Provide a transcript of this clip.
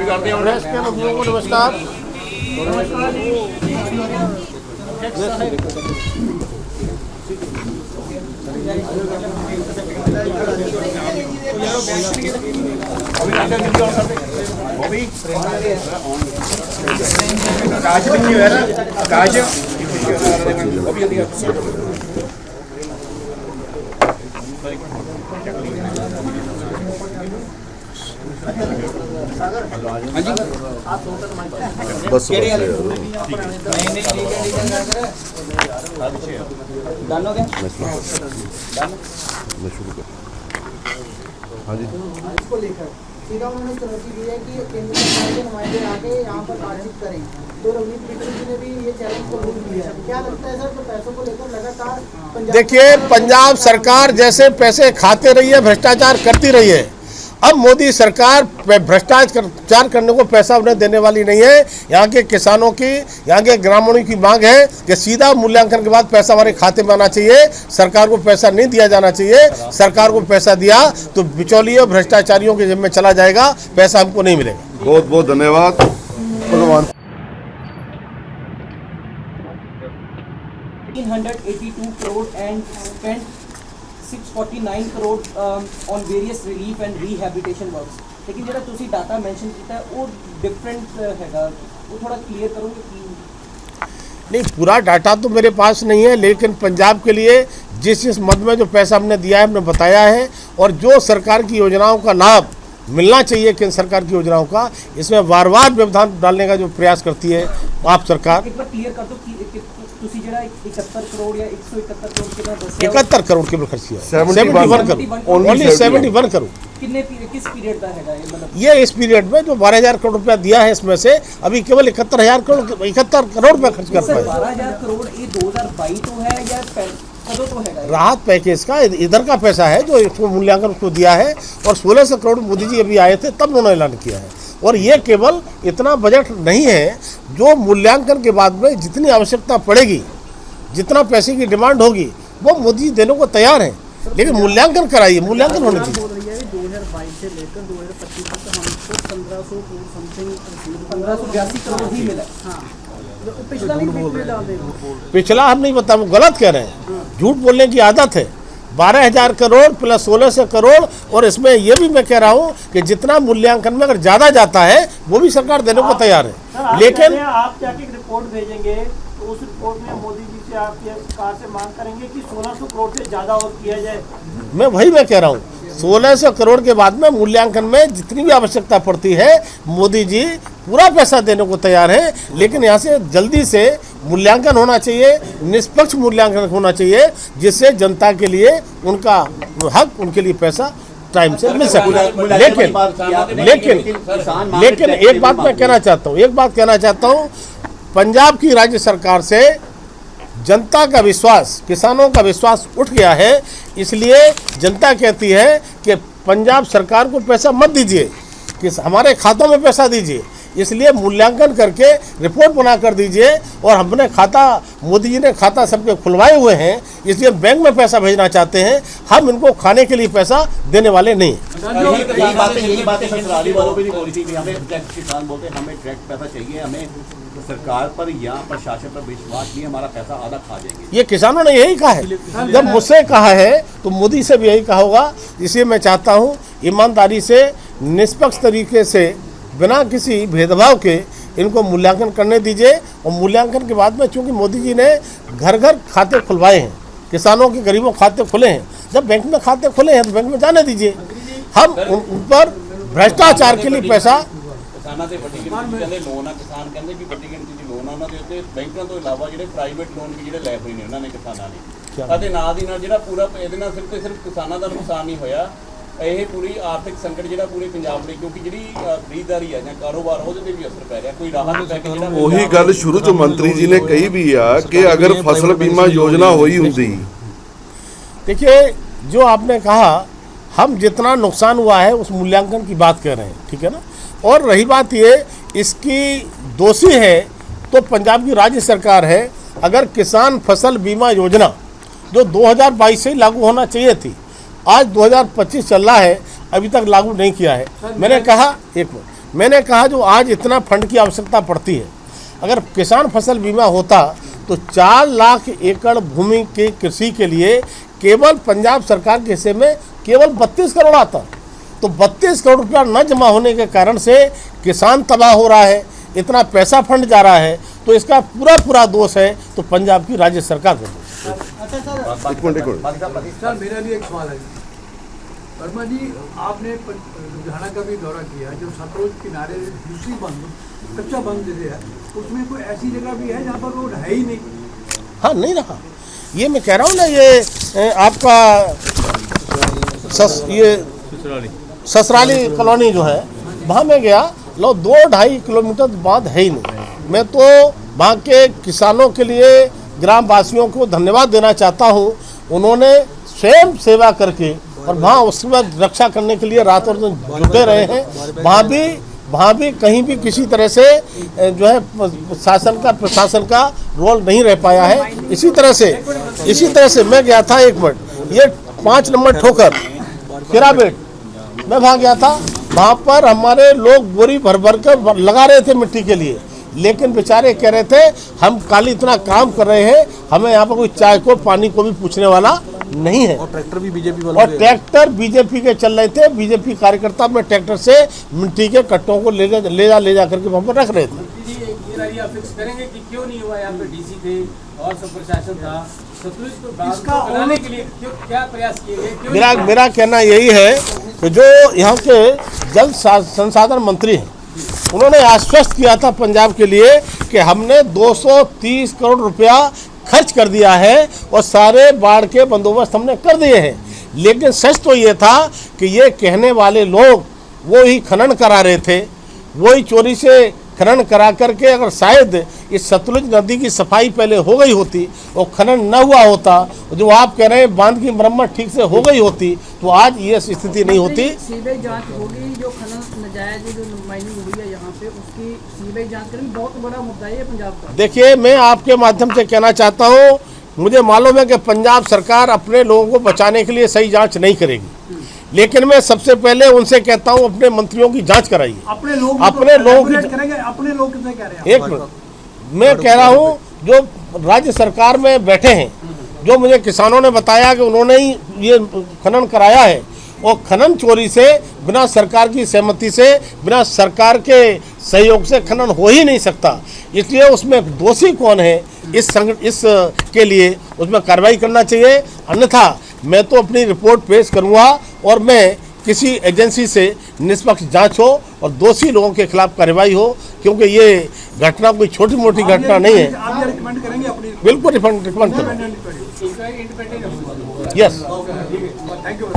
नमस्कार। बस मैं शुरू कर। हाँ जी, इसको लेकर सीधा उन्होंने चुनौती दी है कि केंद्र सरकार के नुमाइंदे आके यहाँ पर बातचीत करें। तो रवनीत बिट्टू जी ने भी ये चैलेंज कबूल किया है। क्या लगता है सर, तो पैसों को लेकर लगातार देखिए, पंजाब सरकार जैसे पैसे खाते रही है, भ्रष्टाचार करती रही है। अब मोदी सरकार भ्रष्टाचार करने को पैसा उन्हें देने वाली नहीं है। यहाँ के किसानों की, यहाँ के ग्रामीणों की मांग है कि सीधा मूल्यांकन के बाद पैसा हमारे खाते में आना चाहिए। सरकार को पैसा नहीं दिया जाना चाहिए। सरकार को पैसा दिया तो बिचौलियों भ्रष्टाचारियों के जिम्मे चला जाएगा, पैसा हमको नहीं मिलेगा। बहुत बहुत धन्यवाद भगवान। 182 crore and spent 649 crore on various relief and rehabilitation works। लेकिन जरा तुसी डाटा मेंशन किया है वो डिफरेंट हैगा, वो थोड़ा क्लियर करोगे कि नहीं, पूरा डाटा तो मेरे पास नहीं है, लेकिन पंजाब के लिए जिस मद में जो पैसा हमने दिया है हमने बताया है। और जो सरकार की योजनाओं का लाभ मिलना चाहिए केंद्र सरकार की योजनाओं का, इसमें बार बार व्यवधान डालने का जो प्रयास करती है आप सरकार। एक बार क्लियर कर दो कि तुसी जरा 71 करोड़ या 171 करोड़ के बाद 71 करोड़ केवल खर्च किया, 71 करोड़, ओनली 71 करोड़। किस पीरियड का हैगा ये, मतलब ये इस पीरियड में जो 12,000 करोड़ रुपया दिया है, इसमें से अभी केवल 71 करोड़ रुपया खर्च कर पाए। 12,000 करोड़ ये 2022 तो है या कदों तो हैगा? राहत पैकेज का इधर का पैसा है जो इसको मूल्यांकन उसको दिया है। और 1600 करोड़ मोदी जी अभी आए थे तब उन्होंने ऐलान किया है। और ये केवल इतना बजट नहीं है, जो मूल्यांकन के बाद में जितनी आवश्यकता पड़ेगी, जितना पैसे की डिमांड होगी, वो मोदी जी देने को तैयार हैं। लेकिन मूल्यांकन कराइए, मूल्यांकन होने दीजिए। 2022 से लेकर 2025 तक हमको 1500 करोड़ समथिंग 1582 करोड़ ही मिला। हाँ, पिछला नहीं डाल देगा। पिछला हम नहीं बता, वो गलत कह रहे हैं, झूठ बोलने की आदत है। 12,000 करोड़ प्लस 1600 करोड़। और इसमें ये भी मैं कह रहा हूँ कि जितना मूल्यांकन में अगर ज़्यादा जाता है वो भी सरकार देने को तैयार है। लेकिन आप जाके रिपोर्ट भेजेंगे तो उस रिपोर्ट में मोदी जी से आप सरकार से मांग करेंगे कि 1600 करोड़ से ज़्यादा और किया जाए। मैं कह रहा हूँ 1600 करोड़ के बाद में मूल्यांकन में जितनी भी आवश्यकता पड़ती है, मोदी जी पूरा पैसा देने को तैयार है। लेकिन यहाँ से जल्दी से मूल्यांकन होना चाहिए, निष्पक्ष मूल्यांकन होना चाहिए, जिससे जनता के लिए उनका हक, उनके लिए पैसा टाइम से मिल सके। लेकिन एक बात मैं कहना चाहता हूँ, पंजाब की राज्य सरकार से जनता का विश्वास, किसानों का विश्वास उठ गया है। इसलिए जनता कहती है कि पंजाब सरकार को पैसा मत दीजिए, कि हमारे खातों में पैसा दीजिए। इसलिए मूल्यांकन करके रिपोर्ट बना कर दीजिए। और हमने खाता, मोदी जी ने खाता सबके खुलवाए हुए हैं, इसलिए बैंक में पैसा भेजना चाहते हैं। हम इनको खाने के लिए पैसा देने वाले नहीं। यही बातें ससुराली वालों भी नहीं बोली थी कि हमें किसान बोलते हमें डायरेक्ट पैसा चाहिए, हमें सरकार पर या प्रशासन पर विश्वास नहीं, हमारा पैसा आधा खा जाएंगे। ये किसानों ने यही कहा है। जब मुझसे कहा है तो मोदी से भी यही कहा होगा। इसलिए मैं चाहता हूँ ईमानदारी से, निष्पक्ष तरीके से, बिना किसी भेदभाव के इनको मूल्यांकन करने दीजिए। और मूल्यांकन के बाद में, चूंकि मोदी जी ने घर घर खाते खुलवाए हैं, किसानों के, गरीबों खाते खुले हैं, जब बैंक में खाते खुले हैं तो बैंक में जाने दीजिए। हम उन पर भ्रष्टाचार के लिए पैसा किसानां से बड़ी गिनती कहते लोन आ, किसान कहते भी बड़ी गिनती च लोन ਉਹਨਾਂ ਦੇ ਉੱਤੇ ਬੈਂਕਾਂ ਤੋਂ ਇਲਾਵਾ ਜਿਹੜੇ ਪ੍ਰਾਈਵੇਟ ਲੋਨ ਵੀ ਜਿਹੜੇ ਲੈ ਹੋਏ ਨੇ ਉਹਨਾਂ ਨੇ ਕਿਸਾਨਾਂ ਨੇ। ਅਤੇ ਨਾਲ ਦੀ ਨਾਲ ਜਿਹੜਾ ਪੂਰਾ ਇਹਦੇ ਨਾਲ ਸਿਰਫ ਤੇ ਸਿਰਫ ਕਿਸਾਨਾਂ ਦਾ ਨੁਕਸਾਨ ਨਹੀਂ ਹੋਇਆ, ਇਹ ਪੂਰੀ ਆਰਥਿਕ ਸੰਕਟ ਜਿਹੜਾ ਪੂਰੇ ਪੰਜਾਬ ਲਈ, ਕਿਉਂਕਿ ਜਿਹੜੀ ਖਰੀਦਦਾਰੀ ਆ ਜਾਂ ਕਾਰੋਬਾਰ ਉਹਦੇ ਤੇ ਵੀ ਅਸਰ ਪੈ ਰਿਹਾ। ਕੋਈ ਰਾਹਤ ਪੈਕੇਜ ਜਿਹੜਾ ਉਹੀ ਗੱਲ ਸ਼ੁਰੂ ਤੋਂ ਮੰਤਰੀ ਜੀ ਨੇ ਕਹੀ ਵੀ ਆ ਕਿ ਅਗਰ ਫਸਲ बीमा योजना हुई ਹੁੰਦੀ। देखिए, जो आपने कहा, हम जितना नुकसान हुआ है उस मूल्यांकन की बात कर रहे हैं, ठीक है ना। और रही बात ये, इसकी दोषी है तो पंजाब की राज्य सरकार है। अगर किसान फसल बीमा योजना जो 2022 से ही लागू होना चाहिए थी, आज 2025 चल रहा है, अभी तक लागू नहीं किया है। मैंने कहा, एक मिनट, मैंने कहा जो आज इतना फंड की आवश्यकता पड़ती है, अगर किसान फसल बीमा होता तो 4 लाख एकड़ भूमि की कृषि के लिए केवल पंजाब सरकार के हिस्से में केवल 32 करोड़ आता। तो 32 करोड़ रुपया न जमा होने के कारण से किसान तबाह हो रहा है, इतना पैसा फंड जा रहा है, तो इसका पूरा दोष है तो पंजाब की राज्य सरकार को। अच्छा सर, एक मिनट सर मेरा भी एक सवाल है। वर्मा जी, आपने लुधियाना का भी दौरा किया, जो सतलुज किनारे दूसरी बंद कच्चा बंद है, उसमें कोई ऐसी जगह भी है जहाँ पर रोड है ही नहीं? हाँ, नहीं रहा। ये मैं कह रहा हूँ ना, ये आपका ससराली कॉलोनी जो है, वहाँ में गया, लो 2-2.5 किलोमीटर बाद है ही नहीं। मैं तो वहाँ के किसानों के लिए ग्राम वासियों को धन्यवाद देना चाहता हूँ। उन्होंने स्वयं सेवा करके और वहाँ उसके बाद रक्षा करने के लिए रात और दिन जुटे रहे हैं। वहाँ भी कहीं भी किसी तरह से जो है प्रशासन का रोल नहीं रह पाया है। इसी तरह से मैं गया था, 1 मिनट, ये 5 नंबर ठोकर किराबेट, मैं वहाँ गया था। वहाँ पर हमारे लोग बोरी भर कर लगा रहे थे मिट्टी के लिए, लेकिन बेचारे कह रहे थे हम काली इतना काम कर रहे हैं, हमें यहाँ पर कोई चाय को पानी को भी पूछने वाला नहीं है। और ट्रैक्टर भी बीजेपी के चल रहे थे। बीजेपी कार्यकर्ता अपने ट्रैक्टर से मिट्टी के कट्टों को ले जा करके वहाँ पर रख रहे थे। ये फिक्स करेंगे कि क्यों नहीं हुआ? यहाँ पे डीसी थे और सब प्रशासन था, सतलुज को बनाने के लिए क्या प्रयास किए गए? मेरा कहना यही है कि जो यहाँ के जल संसाधन मंत्री हैं, उन्होंने आश्वस्त किया था पंजाब के लिए कि हमने 230 करोड़ रुपया खर्च कर दिया है और सारे बाढ़ के बंदोबस्त हमने कर दिए हैं। लेकिन सच तो ये था कि ये कहने वाले लोग वो ही खनन करा रहे थे, वो ही चोरी से खनन करा करके, अगर शायद इस सतलुज नदी की सफाई पहले हो गई होती और खनन न हुआ होता, जो आप कह रहे हैं बांध की मरम्मत ठीक से हो गई होती, तो आज ये स्थिति नहीं होती। सीबीआई जांच होगी, जो खनन नजायज जो माइनिंग हुई है यहाँ पे, उसकी सीबीआई जांच करेंगे। बहुत बड़ा मुद्दा है पंजाब का। देखिए, मैं आपके माध्यम से कहना चाहता हूँ, मुझे मालूम है कि पंजाब सरकार अपने लोगों को बचाने के लिए सही जाँच नहीं करेगी, लेकिन मैं सबसे पहले उनसे कहता हूं अपने मंत्रियों की जांच कराइए। अपने लोग करेंगे, अपने लोग कितने कह रहे हैं? एक मिनट, मैं कह रहा हूं जो राज्य सरकार में बैठे हैं, जो मुझे किसानों ने बताया कि उन्होंने ही ये खनन कराया है, और खनन चोरी से बिना सरकार की सहमति से, बिना सरकार के सहयोग से खनन हो ही नहीं सकता। इसलिए उसमें दोषी कौन है, इस के लिए उसमें कार्रवाई करना चाहिए। अन्यथा मैं तो अपनी रिपोर्ट पेश करूंगा और मैं किसी एजेंसी से निष्पक्ष जांच हो और दोषी लोगों के खिलाफ कार्रवाई हो, क्योंकि ये घटना कोई छोटी मोटी घटना नहीं है। आप रिकमेंड करेंगे अपनी? बिल्कुल रिकमेंड करेंगे। यस। Thank you.